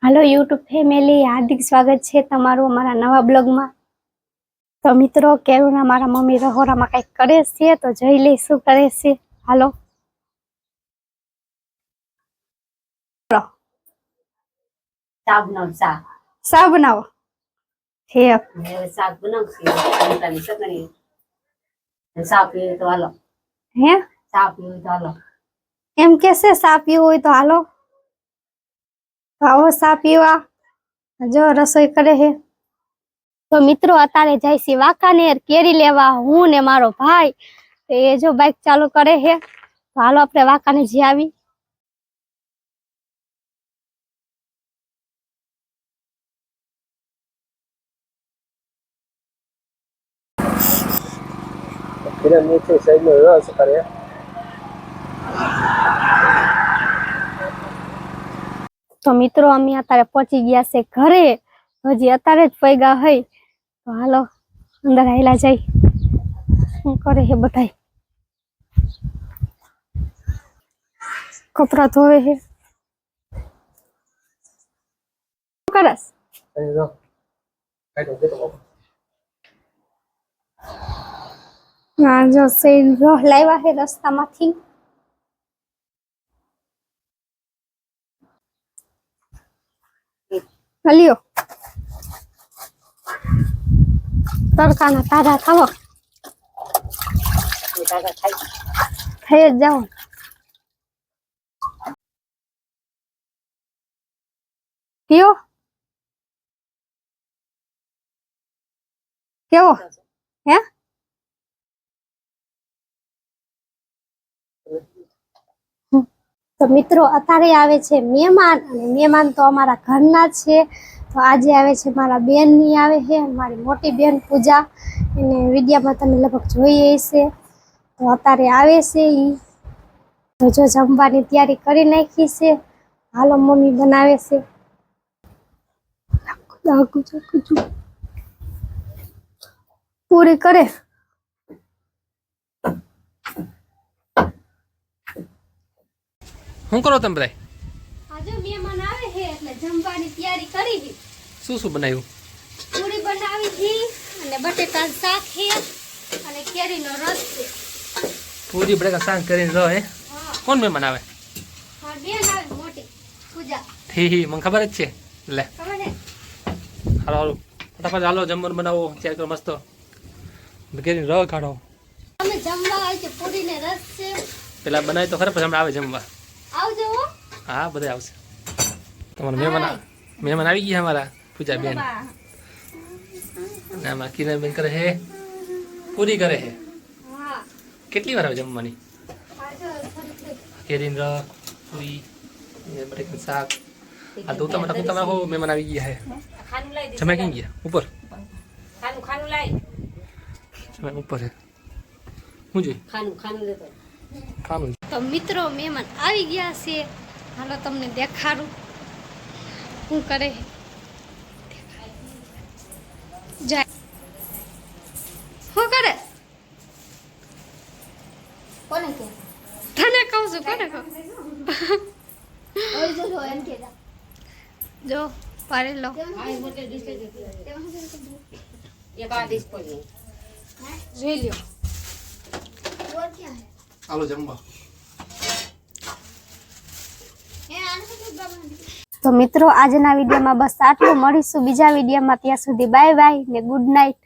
Hello YouTube family, हार्दिक स्वागत है तमारू अमारा नवा ब्लॉग में। तो मित्रों केरुना मारा मम्मी रहोरा में कई करे छे तो જોઈ લે શું કરે છે। હાલો શાક બનાવો છે। શાક બનાવશે ટમેટાની ચટણી શાક પીવું તો હાલો। હે શાક પીવું તો હાલો એમ કેસે શાક પીવું હોય તો હાલો। आओ सा पीवा जो रसोई करे है। तो मित्रों अतारे जायसी वाकानेर केरी लेवा हूँ ने मारो भाई तो ये जो बाइक चालू करे है तो हालो अपने वाकाने जी आवी। नीचे साइड में रस करे। तो मित्रों अमी अतारे पहुंची गया से घरे हजी अतारे ज पग्या है तो हालो अंदर आयला जाई शुं करे है बधाई कपड़ा धोवे है करस हां जो से लाव्या है रस्ता माथी लियो तड़का ताजा खाओ थे जाओ पियो केवो है। तो मित्रों अतारे आवे छे मेहमान अने मेहमान तो अमारा घरना छे। तो आज आवे छे मारा बेन नी आवे है मारी मोटी बेन पूजा एने विडियो में तमे लगभग जोई हशे। तो अतारे आवे छे ई तो जो जमवानी तैयारी करी नाखी छे हालो मम्मी बनावे छे पूरी करे। શું કરો તમે બધાય? આજે મહેમાન આવે છે એટલે જમવાની તૈયારી કરી છે। શું બનાવ્યું? પૂરી બનાવી છે અને બટેકા શાક છે અને કેરીનો રસ છે। પૂરી બટેકા શાક કરીને રહો હે? કોણ મહેમાન આવે? હા બેન આવે મોટી પૂજા। હી મને ખબર જ છે। લે ખબર છે હાલો હાલો ફટાફટ હાલો જમવાનું બનાવો તૈયાર કરો મસ્ત કેરીને રહ કાઢો। તમે જમવા આવે છે પૂરી ને રસ છે પેલા બનાવી તો ખરા પછી હમણાં આવે જમવા। આવજો હો। હા બધા આવશે। તમારા મહેમાન આવી ગયા અમારા પૂજા બેન અને આમાં કિરણ બેન કરે હે પૂરી કરે હે। હા કેટલી વાર આવે જમવાની? આવજો ફરી કેરીને રહ પૂરી બટેકાનું શાક આ તો તમે હો મહેમાન આવી ગયા હે। જમે ક્યાં ગયા? ઉપર ખાનું લાઈ જમે ઉપર હે હું જોઈ ખાનું લેતો ખાનું। તો મિત્રો મહેમાન આવી ગયા છે હાલો તમને દેખાડું શું કરે જાય શું કરે કોને કે તને કહું છું કોને કહું ઓય જો એમ કે જો પાડી લો આ મોટે ડિશ લઈ એક આ ડિશ પડી જોઈ લ્યો और क्या है હાલો જમવા। ये आने से बाबा तो मित्रों आजना वीडियो में बस आटलू। मळीशुं बीजा वीडियो में, त्यां सुधी बाय बाय ने गुड नाइट।